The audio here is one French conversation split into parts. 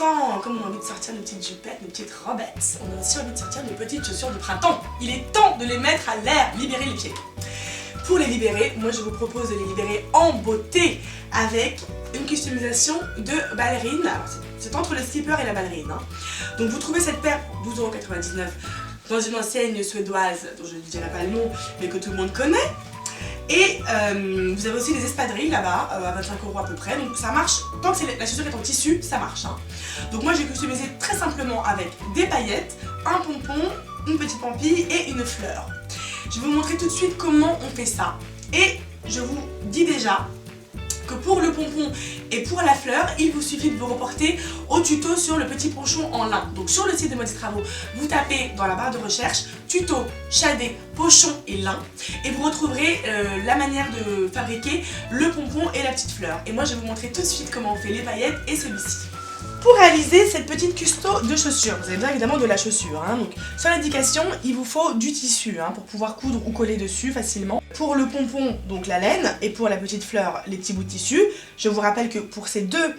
enfants, comme on a envie de sortir nos petites jupettes, nos petites robettes, on a aussi envie de sortir nos petites chaussures de printemps. Il est temps de les mettre à l'air, libérer les pieds. Pour les libérer, moi je vous propose de les libérer en beauté avec une customisation de ballerine. Alors c'est entre le slipper et la ballerine. Hein. Donc vous trouvez cette paire pour 12,99 € dans une enseigne suédoise dont je ne dirai pas le nom mais que tout le monde connaît. Et vous avez aussi des espadrilles là-bas à 25 € à peu près, donc ça marche, tant que la chaussure est en tissu, ça marche. Hein. Donc moi j'ai customisé très simplement avec des paillettes, un pompon, une petite pampille et une fleur. Je vais vous montrer tout de suite comment on fait ça. Et je vous dis déjà que pour le pompon et pour la fleur, il vous suffit de vous reporter au tuto sur le petit ponchon en lin. Donc sur le site de Modi Travaux, vous tapez dans la barre de recherche tuto, shadé, pochon et lin et vous retrouverez la manière de fabriquer le pompon et la petite fleur. Et moi je vais vous montrer tout de suite comment on fait les paillettes et celui-ci. Pour réaliser cette petite custo de chaussures, vous avez besoin évidemment de la chaussure. Hein. Donc, sur l'indication, il vous faut du tissu hein, pour pouvoir coudre ou coller dessus facilement. Pour le pompon, donc la laine, et pour la petite fleur, les petits bouts de tissu. Je vous rappelle que pour ces deux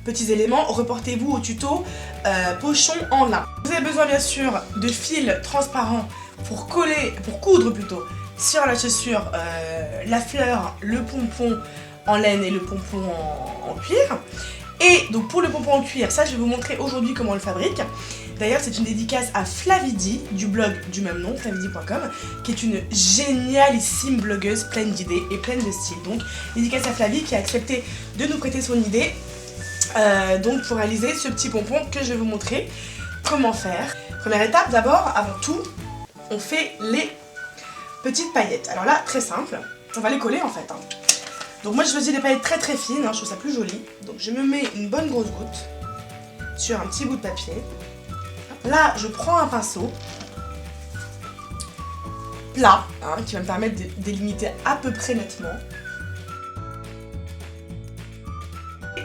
petits éléments, reportez-vous au tuto pochon en lin. Vous avez besoin bien sûr de fils transparents pour coudre plutôt sur la chaussure la fleur, le pompon en laine et le pompon en cuir. Et donc pour le pompon en cuir, ça je vais vous montrer aujourd'hui comment on le fabrique. D'ailleurs c'est une dédicace à Flavidi du blog du même nom, flavidi.com, qui est une génialissime blogueuse pleine d'idées et pleine de style. Donc dédicace à Flavie qui a accepté de nous prêter son idée donc pour réaliser ce petit pompon que je vais vous montrer comment faire. Première étape d'abord, avant tout, on fait les petites paillettes. Alors là très simple, on va les coller en fait. Hein. Donc moi je choisis des paillettes très très fines, hein, je trouve ça plus joli. Donc je me mets une bonne grosse goutte sur un petit bout de papier. Là je prends un pinceau plat, hein, qui va me permettre de délimiter à peu près nettement. Et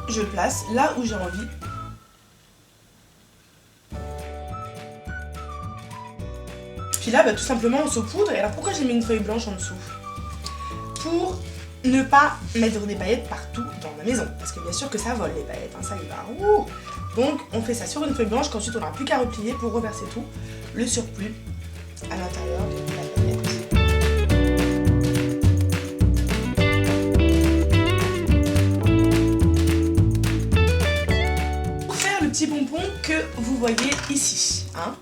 je place là où j'ai envie. Puis là bah, tout simplement on saupoudre. Et alors pourquoi j'ai mis une feuille blanche en dessous? Pour ne pas mettre des paillettes partout dans la maison, parce que bien sûr que ça vole les paillettes, hein, ça y va. Ouh. Donc on fait ça sur une feuille blanche qu'ensuite on n'aura plus qu'à replier pour reverser tout le surplus à l'intérieur de la paillette. Pour faire le petit pompon que vous voyez ici, hein,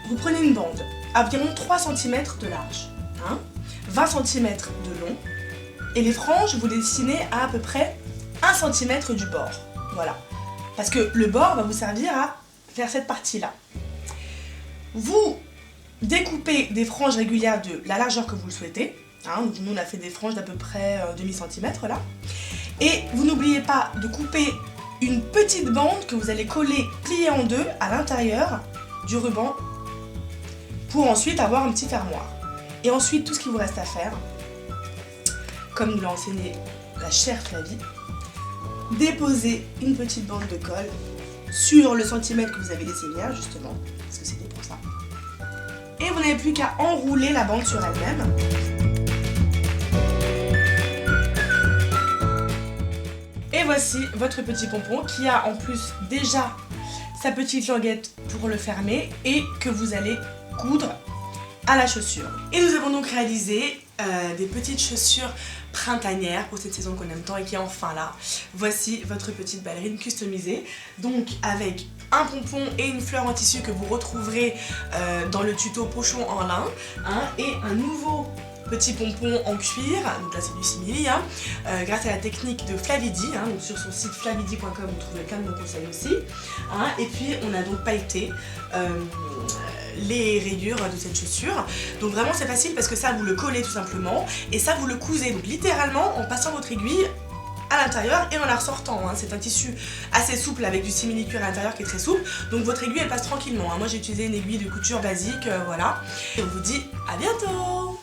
vous prenez une bande à environ 3 cm de large, hein, 20 cm de long. Et les franges, vous les dessinez à peu près 1 cm du bord. Voilà. Parce que le bord va vous servir à faire cette partie-là. Vous découpez des franges régulières de la largeur que vous le souhaitez. Hein, donc nous, on a fait des franges d'à peu près demi centimètre là. Et vous n'oubliez pas de couper une petite bande que vous allez coller, plier en deux à l'intérieur du ruban pour ensuite avoir un petit fermoir. Et ensuite, tout ce qu'il vous reste à faire, comme nous l'a enseigné la chère Flavie, déposez une petite bande de colle sur le centimètre que vous avez laissé venir, justement, parce que c'était pour ça. Et vous n'avez plus qu'à enrouler la bande sur elle-même. Et voici votre petit pompon qui a en plus déjà sa petite languette pour le fermer et que vous allez coudre à la chaussure. Et nous avons donc réalisé des petites chaussures printanières pour cette saison qu'on aime tant et qui est enfin là. Voici votre petite ballerine customisée, donc avec un pompon et une fleur en tissu que vous retrouverez dans le tuto pochon en lin, hein, et un nouveau petit pompon en cuir, donc là c'est du simili, hein, grâce à la technique de Flavidi, hein, donc sur son site flavidi.com vous trouverez plein de bons conseils aussi, hein, et puis on a donc pailleté les rayures de cette chaussure. Donc vraiment c'est facile parce que ça vous le collez tout simplement et ça vous le cousez, donc littéralement en passant votre aiguille à l'intérieur et en la ressortant, hein. C'est un tissu assez souple avec du simili-cuir à l'intérieur qui est très souple, donc votre aiguille elle passe tranquillement, hein. Moi j'ai utilisé une aiguille de couture basique, voilà. Et on vous dit à bientôt.